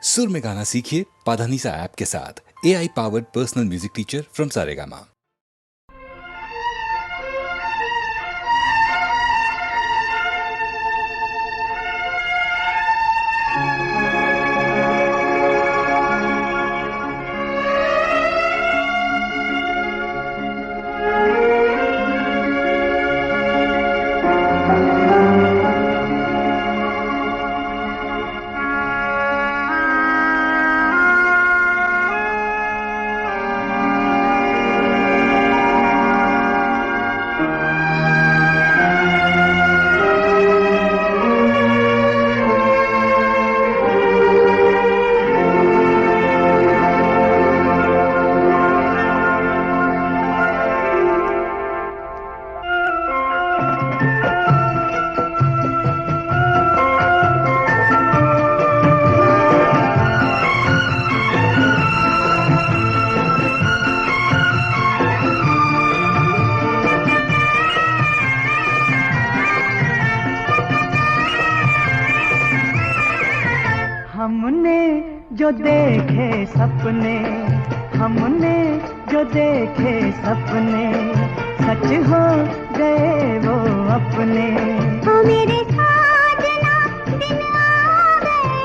सुर में गाना सीखिए पाधानीसा ऐप के साथ। AI powered personal music teacher from Saregama. हमने जो देखे सपने, हमने जो देखे सपने, सच हो गए वो अपने। ओ मेरे साजना दिन आ गए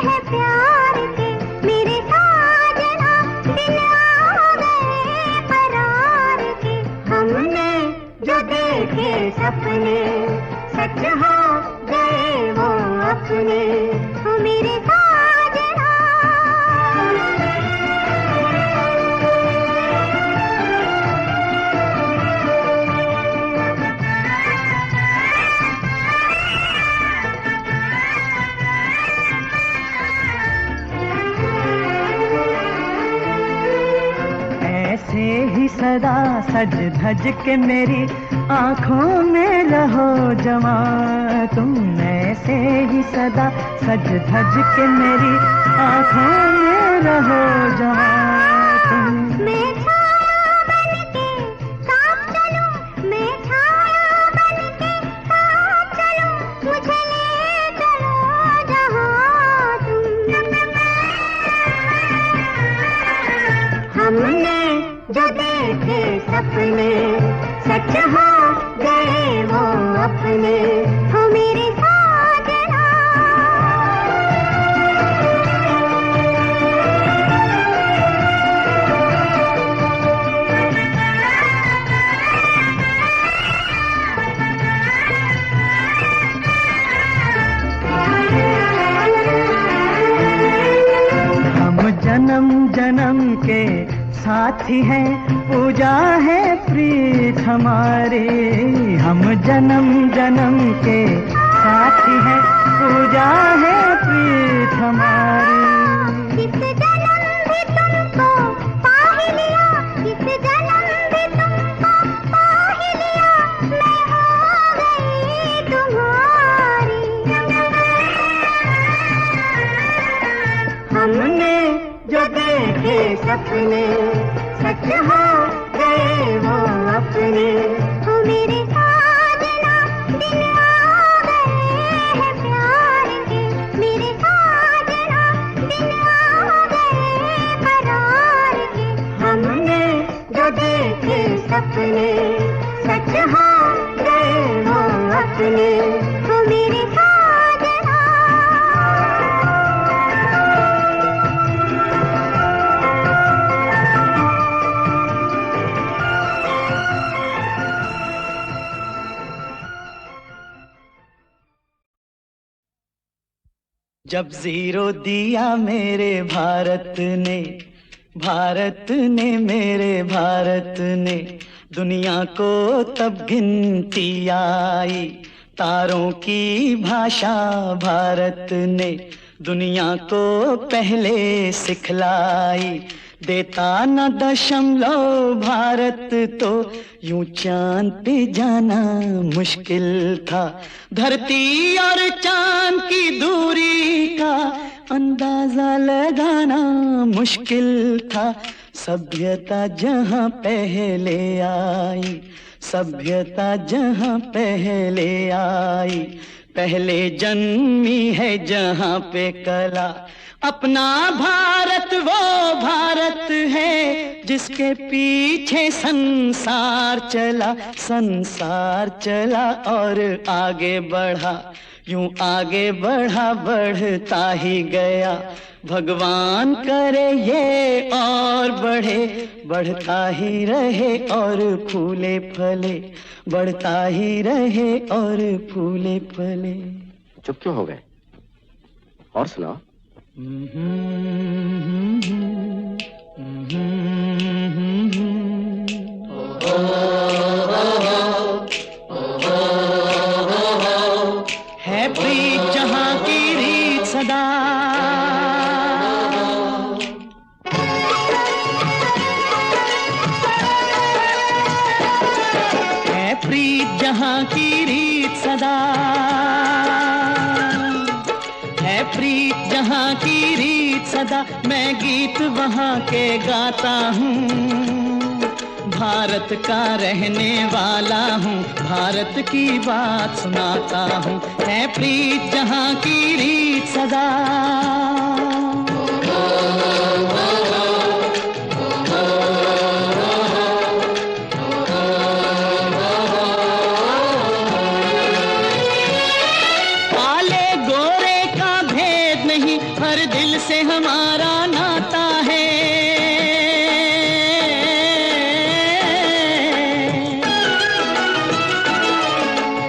हैं प्यार के, मेरे साजना दिन आ गए करार के। हमने जो देखे सपने, सच हो गए वो अपने। ओ मेरे ऐसे ही सदा सज धज के मेरी आँखों में रहो जमा तुम। ऐसे ही सदा सज धज के मेरी आँखों में रहो जमा तुम। मैं छाया बनके साथ चलूं, मैं छाया बनके साथ चलूं, मुझे ले चलो जहाँ तुम। हमने जो देखे सपने, सच हो गए वो अपने। हो मेरे साजना हम जन्म जन्म के साथी हैं, पूजा है प्रीत हमारी। हम जन्म जन्म के साथी हैं, पूजा है प्रीत हमारी। इस जन्म भी तुमको पा ही लिया, इस जन्म भी तुमको पा ही लिया, मैं हो गई तुम्हारी। हमने जो देखे सपने, सच हो गए वो अपने। ओ मेरे साजना दिन आ गए हैं प्यार के, मेरे साजना दिन आ गए करार के। हमने जो देखे सपने, सच हो गए वो अपने। ओ मेरे साजना जब जीरो दिया मेरे भारत ने, भारत ने मेरे भारत ने, दुनिया को तब गिनती आई। तारों की भाषा भारत ने दुनिया को पहले सिखलाई। देता न दशमलव भारत तो यूं चांद पे जाना मुश्किल था। धरती और चांद की दूरी का अंदाजा लगाना मुश्किल था। सभ्यता जहां पहले आई, सभ्यता जहां पहले आई, पहले जन्मी है जहां पे कला अपना भारत वो भारत है जिसके पीछे संसार चला और आगे बढ़ा, यूं आगे बढ़ा बढ़ता ही गया। भगवान करे ये और बढ़े, बढ़ता ही रहे और फूले फले, बढ़ता ही रहे और फूले फले। चुप क्यों हो गए? और सुनाओ। है प्रीत जहां की रीत सदा, है प्रीत जहां की रीत सदा, है प्रीत जहां की रीत सदा। मैं गीत वहां के गाता हूँ, भारत का रहने वाला हूँ, भारत की बात सुनाता हूँ। है प्रीत जहां की रीत सदा। काले गोरे का भेद नहीं, हर दिल से हमारा नाता है।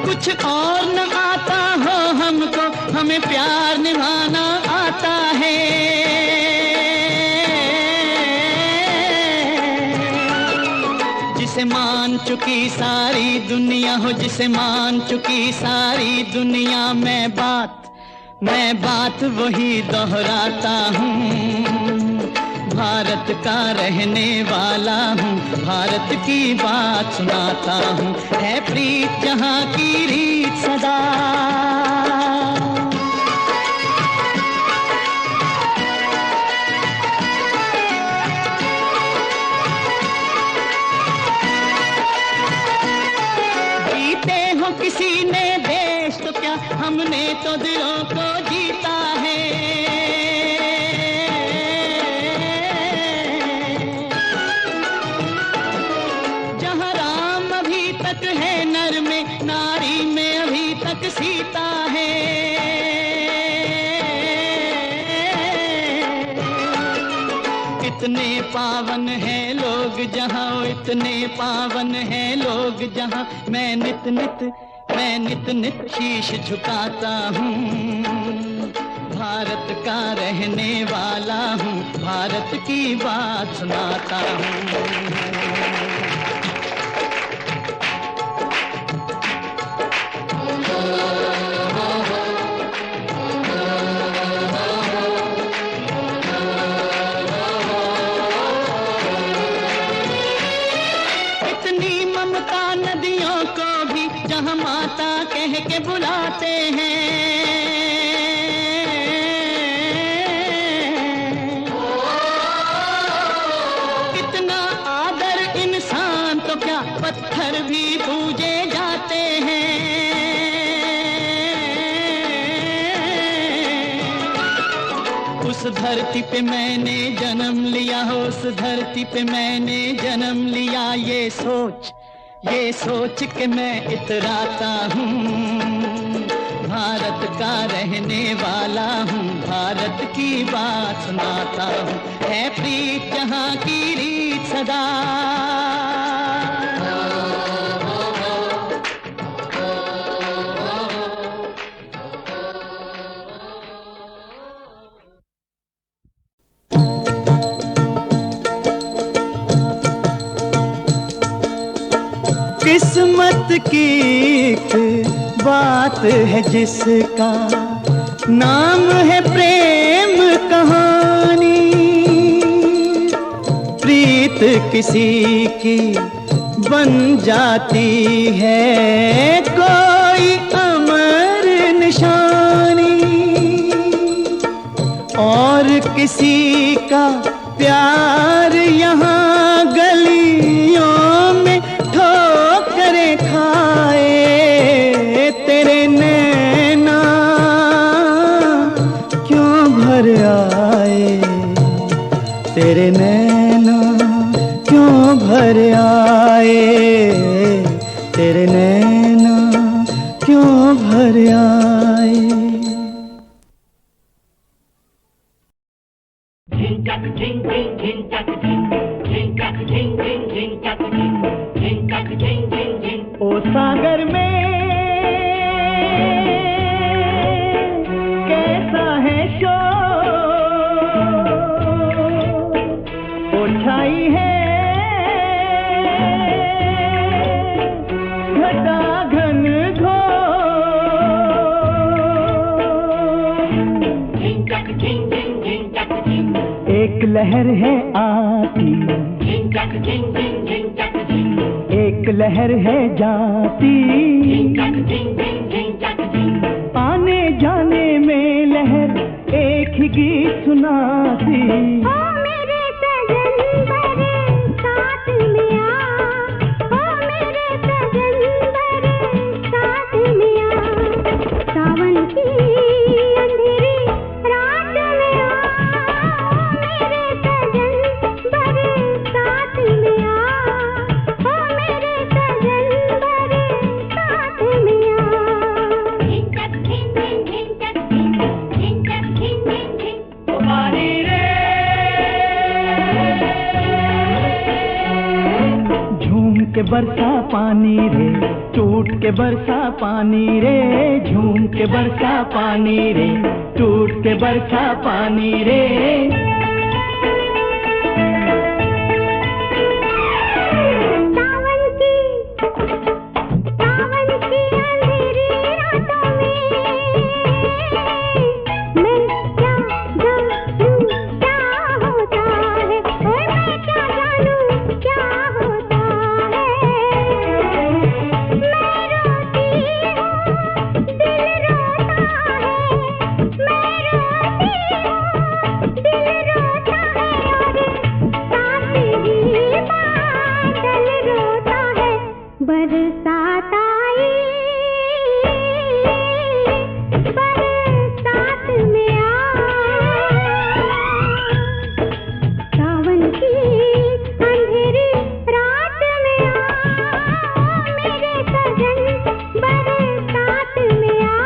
कुछ और न आता हो हमको, हमें प्यार निभाना आता है। जिसे मान चुकी सारी दुनिया हो, जिसे मान चुकी सारी दुनिया, मैं बात वही दोहराता हूँ। भारत का रहने वाला हूँ, भारत की बात सुनाता हूँ। है प्रीत जहां की रीत सदा। जीते हो किसी ने देश तो क्या, हमने तो दिलों को जीता है। है नर में, नारी में अभी तक सीता है। इतने पावन है लोग जहाँ, इतने पावन है लोग जहाँ, मैं नित नित शीश झुकाता हूँ। भारत का रहने वाला हूँ, भारत की बात सुनाता हूँ। नदियों को भी जहाँ माता कह के बुलाते हैं। कितना आदर इंसान तो क्या, पत्थर भी पूजे जाते हैं। उस धरती पे मैंने जन्म लिया हो, उस धरती पे मैंने जन्म लिया। ये सोच के मैं इतराता हूँ। भारत का रहने वाला हूँ, भारत की बात सुनाता हूँ। है प्रीत जहाँ की रीत सदा। किस्मत की एक बात है जिसका नाम है प्रेम कहानी। प्रीत किसी की बन जाती है कोई अमर निशानी, और किसी का प्यार यहाँ गलियों में ठोकरें खाए। तेरे नैना क्यों भर तेरे नैना क्यों भर आए, तेरे नैना क्यों भर आए। ओ सागर में कैसा है शोर, ओ छाई है घटा घन घोर। एक लहर है आती, एक लहर है जाती, आने जाने में लहर एक ही गीत सुनाती। ओ मेरे सजन बरे साथ में आ, ओ मेरे सजन बरे साथ में आ, सावन की अंधेरी रात में आ, ओ मेरे सजन बरे साथ में आ, ओ मेरे सजन बरे साथ में आ। झिंझक झिंझिन झिंझक झिंझक झिंझिन झिंझ तुम्हारी रे झूम के बरसा पानी रे, टूट के बरसा पानी रे, झूम के बरसा पानी रे, टूट के बरसा पानी रे। सावन की अंधेरी रातों में मैं क्या जानूं क्या होता है, और मैं क्या जानूं क्या होता है। मैं रोती हूँ दिल रोता है, मैं रोती हूँ दिल रोता है, और साथ ही बादल रोता है। बरसात आई, बरसात में आ, सावन की अंधेरी रात में आ, मेरे सजन बरसात में आ,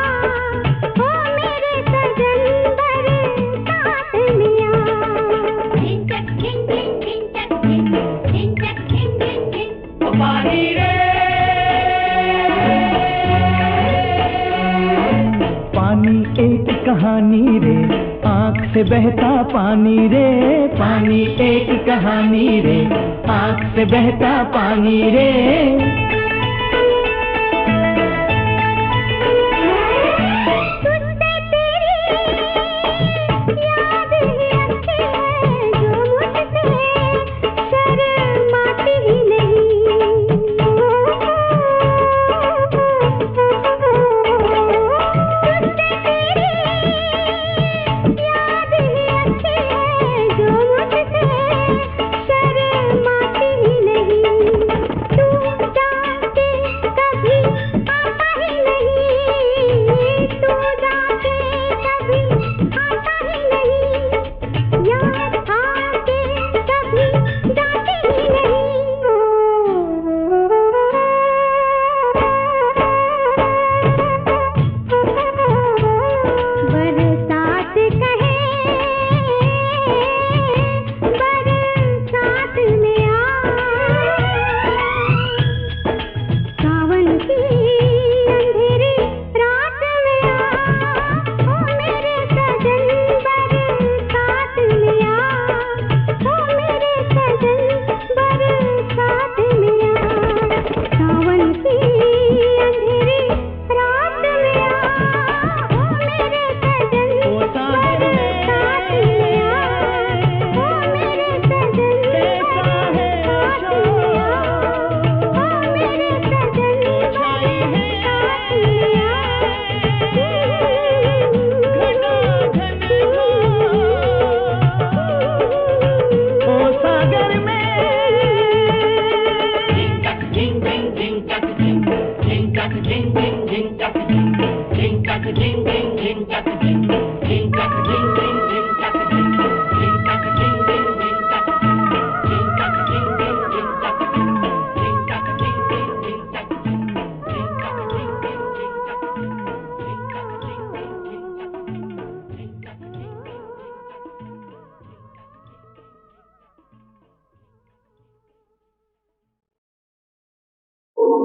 ओ मेरे सजन बरसात में आ। झिंझक झिंझिन झिंझक झिंझक झिंझक झिंझक पानी रे पानी एक कहानी रे, आँख से बहता पानी रे, पानी एक कहानी रे, आँख से बहता पानी रे। तुझसे तेरी याद ही अच्छी है, जो मुझसे शर्माती ही नहीं। तुझसे तेरी याद ही अच्छी है, जो मुझसे शर्माती ही नहीं। तू जा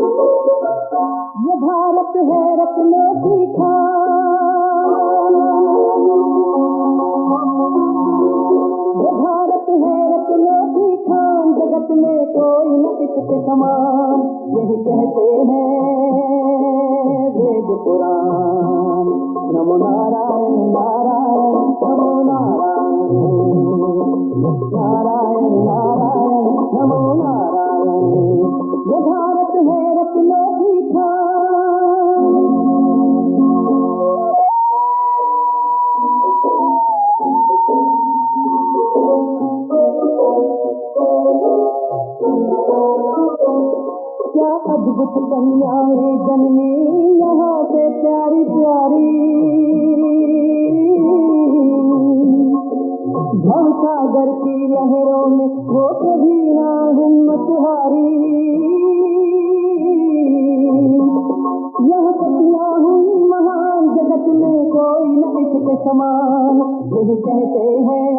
ये भारत है रत्नों की खान, ये भारत है रत्नों की खान, जगत में कोई न इसके समान, यही कहते हैं वेद पुराण। नमो नारायण नारायण नमो नारायण, नारायण नारायण नमो नारायण, ये भारत है रत्नों की खान। क्या अद्भुत कन्याएं जन्मी यहाँ से प्यारी प्यारी, भवसागर की लहरों में वो कभी ना हिम्मत हारी। यह सतिया हुई महान, जगत में कोई न इसके समान, यही कहते हैं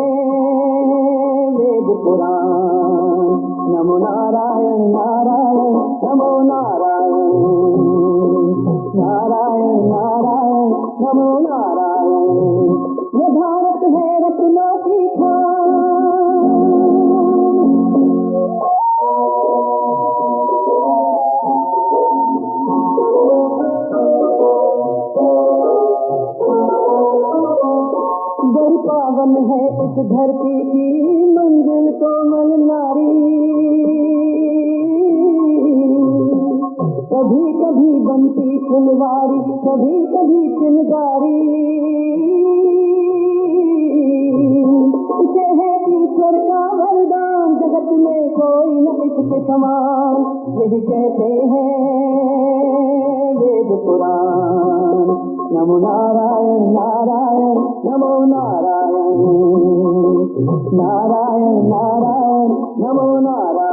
वेद पुराण। नमो नारायण नारायण नमो नारायण, नारायण नारायण नमो नारायण, ये भारत है रत्नों की खान। बड़ी पावन है इस धरती की मंजिल कोमल नारी, कभी कभी बनती फुलवारी, कभी कभी चिनगारी। इसे है ईश्वर का वरदान, जगत में कोई न इसके समान, यही कहते हैं वेद पुराण। नमो नारायण नारायण नमो नारायण, नारायण नारायण नमो नारायण।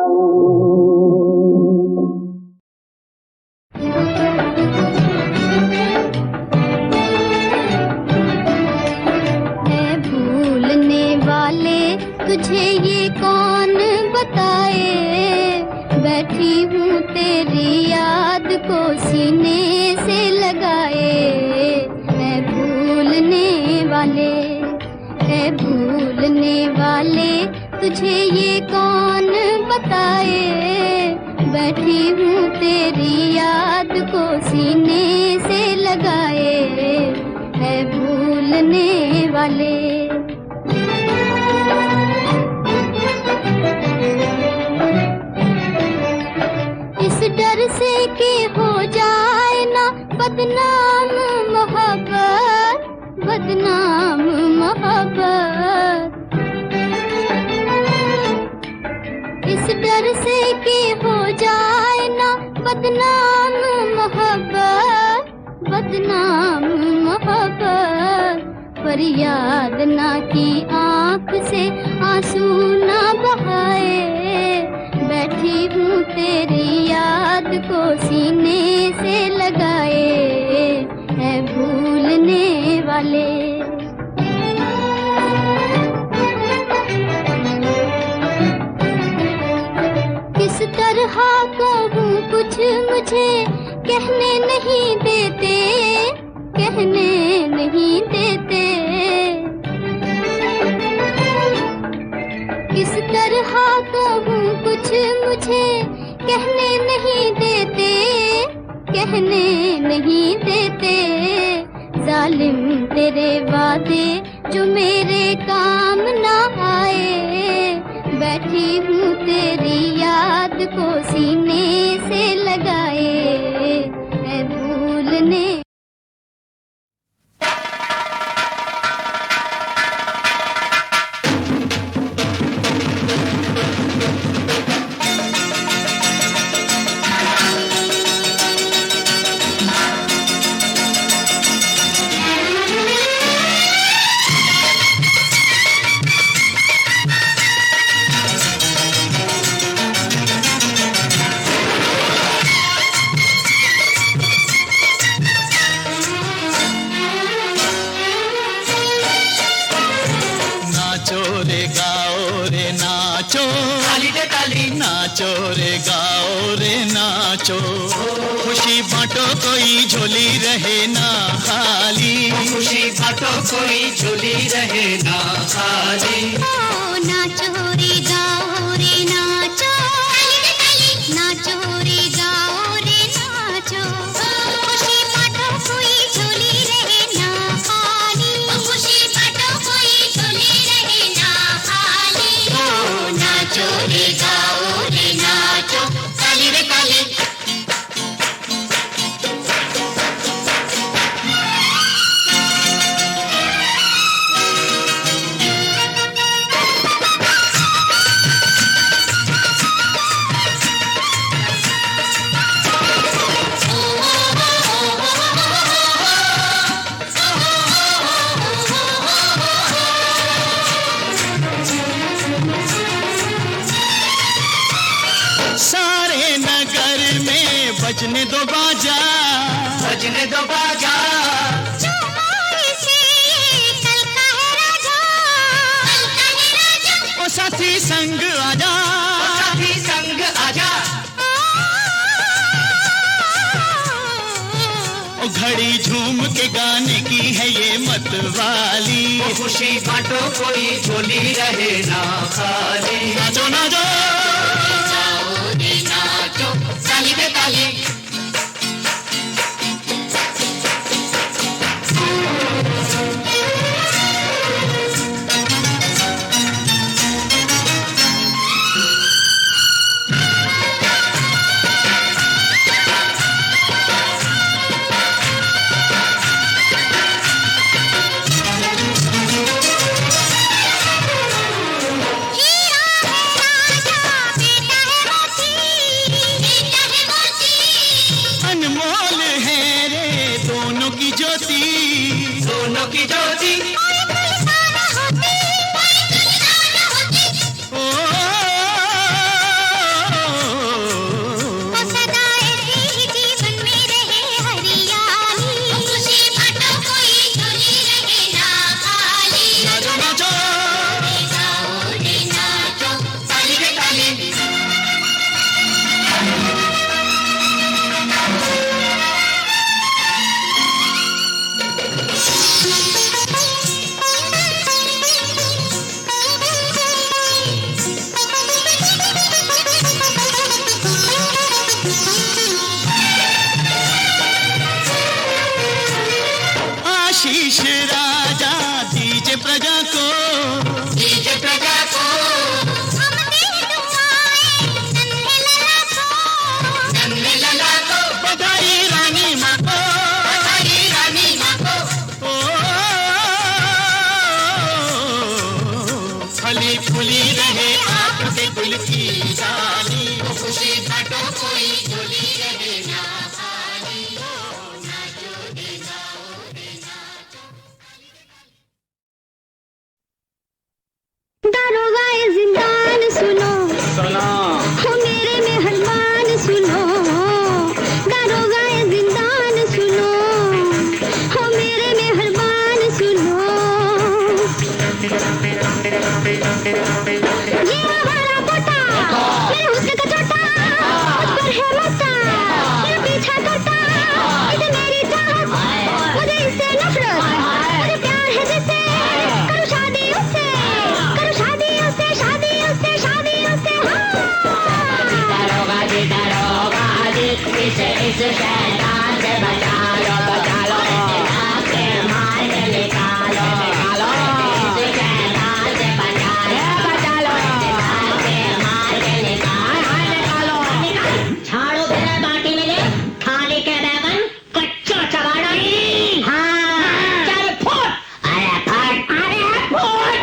तुझे ये कौन बताए, बैठी हूँ तेरी याद को सीने से लगाए। है भूलने वाले तुझे ये कौन बताए, बैठी हूँ तेरी याद को सीने से लगाए। है भूलने वाले डर से कि हो जाए ना बदनाम मोहब्बत, बदनाम मोहब्बत। इस डर से कि हो जाए ना बदनाम मोहब्बत, बदनाम मोहब्बत। फरियाद ना की आँख से आंसू ना बहाए, बैठी हूँ तेरी याद को सीने से लगाए। है भूलने वाले किस तरह कहूँ कुछ मुझे कहने नहीं देते, कहने नहीं देते। किस तरह कहूँ कुछ मुझे कहने नहीं देते, कहने नहीं देते। जालिम तेरे वादे जो मेरे काम ना आए, बैठी हूँ तेरी याद को सीने से लगाए। है भूलने नाचो रे गाओ रे नाचो, खुशी बांटो कोई झोली रहे ना खाली, खुशी बांटो कोई झोली रहे ना खाली। ओ नाचो रे गाओ रे नाचो, नाचो रे गाओ रे नाचो, खुशी बांटो कोई झोली रहे ना खाली, खुशी बांटो कोई झोली रहे ना खाली। ओ नाचो रे गाओ रे नाचो, काली रे काली। सारे नगर में बजने दो बाजा, बजने दो बाजा। ओ साथी संग आजा, साथी संग आजा। ओ घड़ी झूम के गाने की है ये मतवाली, खुशी बांटो कोई झोली रहे ना खाली। नाचो नाचो नाचो, ताली पे ताली। अनमोल है रे दोनों की ज्योति, दोनों की ज्योति। ओ सदा ऐसे ही जीवन में रहे हरियाली, खुशी बांटो कोई झोली रहे ना खाली। नाचो नाचो गाओ रे नाचो, ताली पे ताली। आशीष राजा दीजे प्रजा को, दीजे प्रजा को। हम दे दुआएं नन्हे लला को, नन्हे लला को बधाई रानी माँ को, बधाई रानी माँ को। ओ फली फूली रहे आपके गुल की डाली, खुशी बांटो कोई झोली रहे ना खाली। नाचो रे गाओ रे नाचो। दारोगाए जिंदान सुनो, सुनो हो मेरे मेहरबान सुनो, दारोगाए जिंदान सुनो, हो मेरे मेहरबान सुनो। ये हमारा पोता, मेरे हुस्न का चोटा, मुझ पर है मस्ता, मेरा पीछा करता, इसे मेरी चाहत, मुझे इससे नफरत, मुझे प्यार है जिससे, करूँ शादी उससे, करूँ शादी उससे, शादी उससे, शादी उससे। इसे इस शैतान से बचा लो, बचा लो, के मार के निकालो, निकालो। इस शैतान से बचा लो, बचा लो, के मार के निकालो, निकालो। झाड़ू के बाटी मिले, थाली के बैगन कच्चा चबाड़ा। हाँ चल फुट, अरे फट, अरे फुट।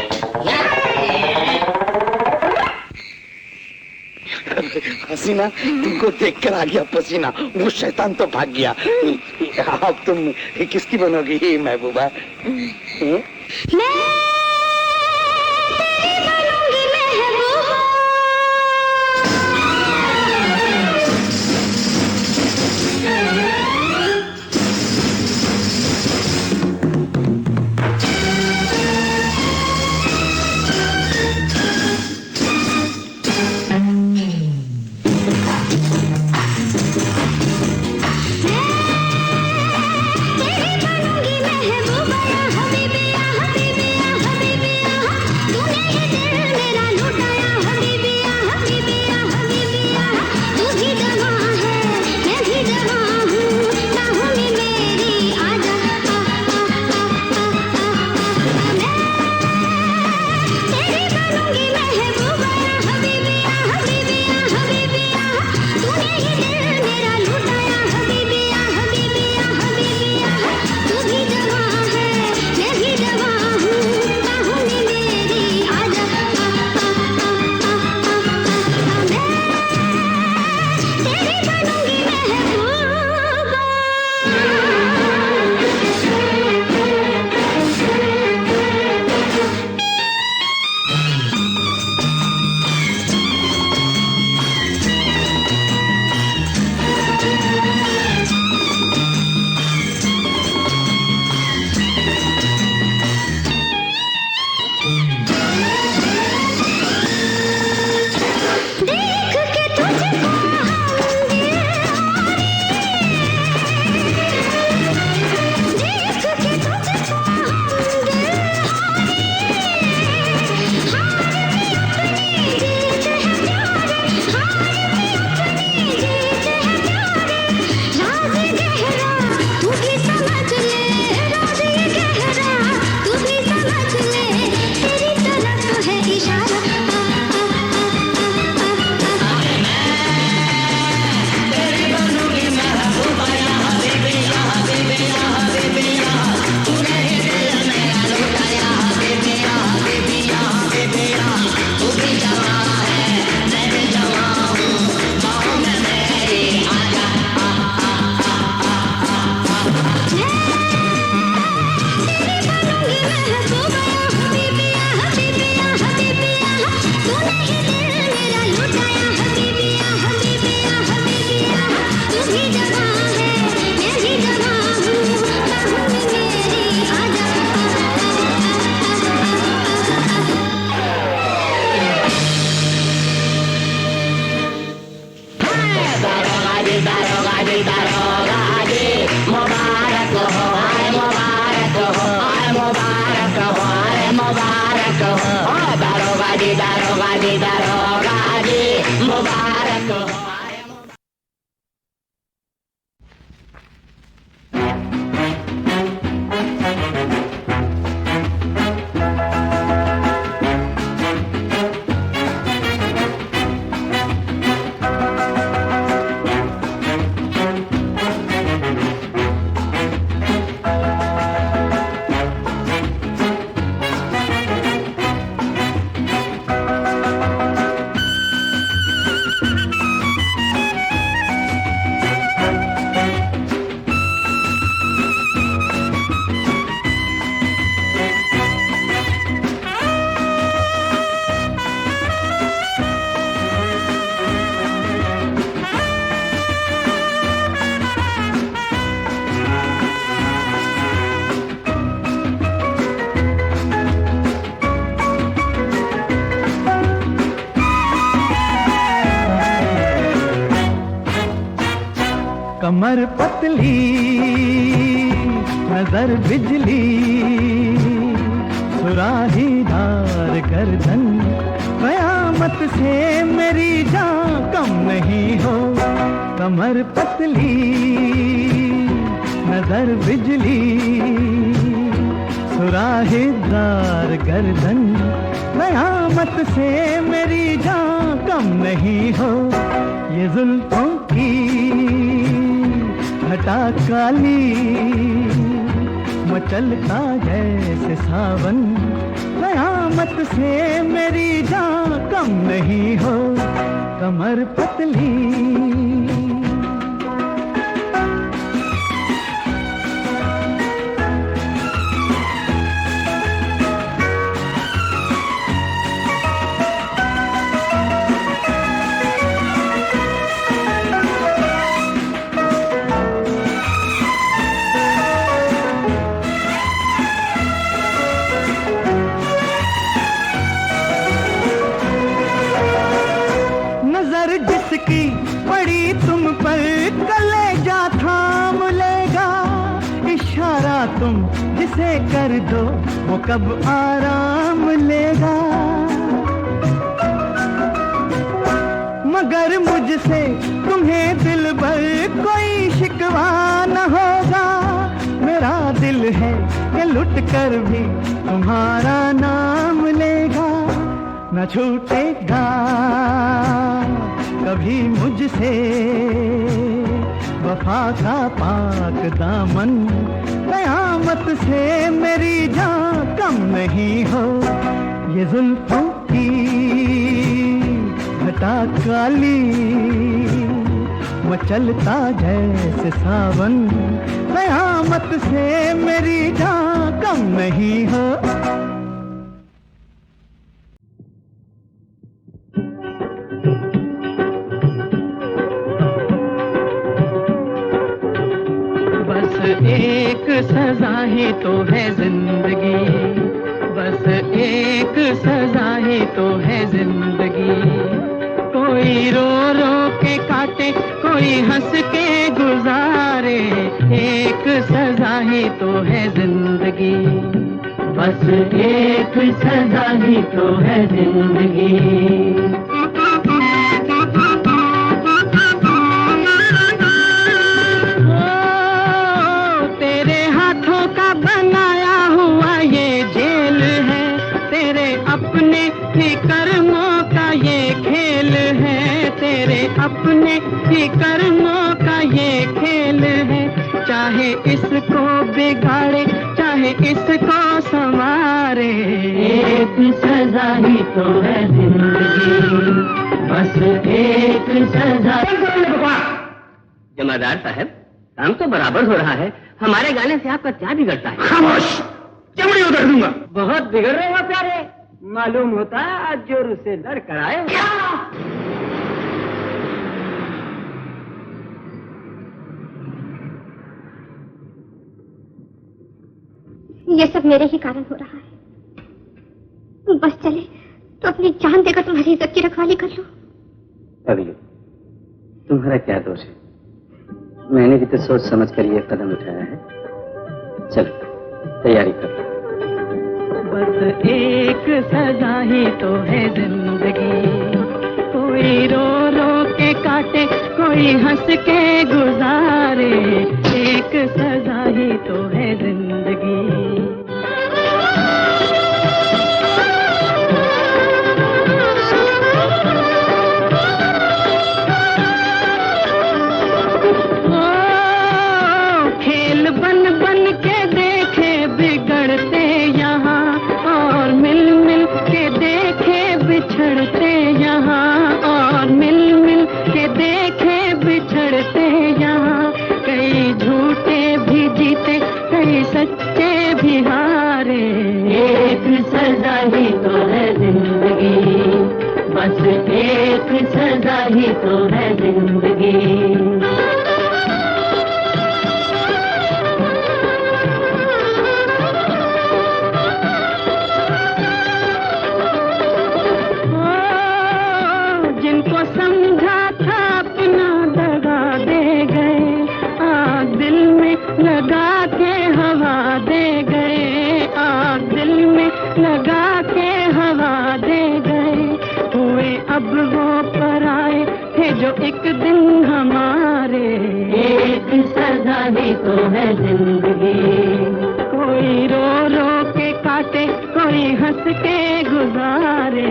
हसीना, तुमको देखकर आ गया पसीना, वो शैतान तो भाग गया। अब तुम किसकी बनोगी महबूबा? मैं तेरी बनूंगी महबूबा। इशारा कमर पतली नजर बिजली सुराही धार गर्दन कयामत से मेरी जान कम नहीं हो। कमर पतली नजर बिजली सुराही धार गर्दन कयामत से मेरी जान कम नहीं हो। ये जुल्फों की घटा काली मचलता जैसे सावन कयामत से मेरी जान कम नहीं हो। कमर पतली जिसकी पड़ी तुम पर कलेजा थाम लेगा। इशारा तुम जिसे कर दो वो कब आराम लेगा। मगर मुझसे तुम्हें दिल भर कोई शिकवा न होगा। मेरा दिल है कि लुट कर भी तुम्हारा नाम लेगा। न छूटेगा कभी मुझसे वफा का पाक दामन कयामत से मेरी जान कम नहीं हो। ये जुल्फों की घटा काली मचलता जैसे सावन कयामत से मेरी जान कम नहीं हो। एक सजा ही तो है जिंदगी, बस एक सजा ही तो है जिंदगी। कोई रो रो के काटे, कोई हंस के गुजारे, एक सजा ही तो है जिंदगी, बस एक सजा ही तो है जिंदगी। तेरे अपने ही कर्मों का ये खेल है, चाहे इसको बिगाड़े चाहे इसको संवारे, एक सजा ही तो है जिंदगी, बस एक सजा। जमादार साहब, काम तो बराबर हो रहा है, हमारे गाने से आपका क्या बिगड़ता है? खामोश, चमड़ी उधर दूंगा। बहुत बिगड़ रहे हो प्यारे, मालूम होता आज जोर से लड़ कर आए हो। ये सब मेरे ही कारण हो रहा है। बस चले तो अपनी जान देकर तुम्हारी इज्जत की रखवाली कर लो। पगलू, तुम्हारा क्या दोष है? मैंने भी तो सोच समझ कर ये कदम उठाया है। चलो तैयारी करो। बस एक सजा ही तो है जिंदगी, कोई रो रो के काटे कोई हंस के गुजारे, एक सजा ही तो है जिंदगी। खेल बन बन के देखे बिगड़ते यहाँ, और मिल मिल के देखे बिछड़ते यहाँ, और मिल मिल के देखे बिछड़ते यहाँ। कई झूठे भी जीते कई सच्चे भी हारे, एक सजा ही तो है जिंदगी, बस एक सजा ही तो है जिंदगी। जिनको समझा था अपना दगा दे गए, आग दिल में लगा के हवा दे गए, आग दिल में लगा के हवा दे गए। हुए अब वो पराए थे जो एक दिन हमारे, एक सजा ही तो है जिंदगी, कोई रो रो के काटे कोई हंस के गुजारे,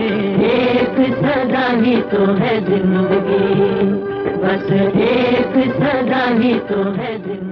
एक सजा ही तो है जिंदगी, बस एक सजा ही तो है जिंदगी।